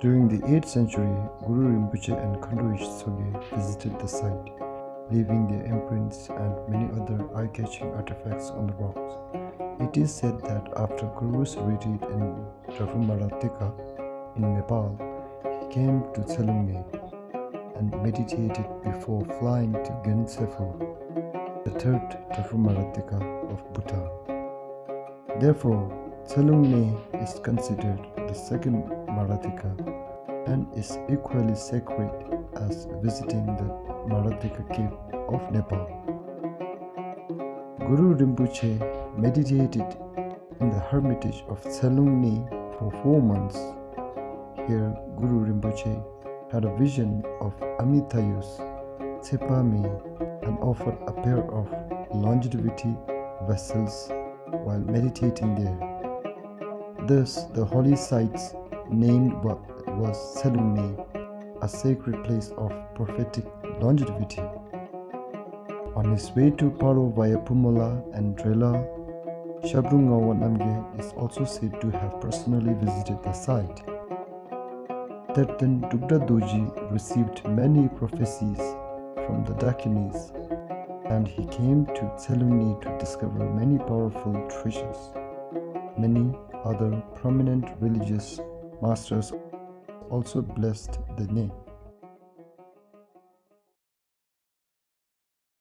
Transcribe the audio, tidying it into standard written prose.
During the 8th century, Guru Rinpoche and Khandro Soge visited the site, leaving their imprints and many other eye-catching artifacts on the rocks. It is said that after Guru's retreat in Trafumarateka in Nepal, he came to Tshelung Ney and meditated before flying to Gensefu, the third Trafumarateka of Bhutan. Therefore, Tshelung Ney is considered the second Maratika and is equally sacred as visiting the Maratika cave of Nepal. Guru Rinpoche meditated in the hermitage of Tshelung Ney for 4 months. Here, Guru Rinpoche had a vision of Amitayus, Tsepame, and offered a pair of longevity vessels while meditating there. Thus, the holy site's name was Tshelung Ney, a sacred place of prophetic longevity. On his way to Paro via Pumola and Drela, Shabdrung Ngawang Namgyal is also said to have personally visited the site. Terten Dugda Doji received many prophecies from the Dakinis, and he came to Tshelung Ney to discover many powerful treasures. Many other prominent religious masters also blessed the Ney.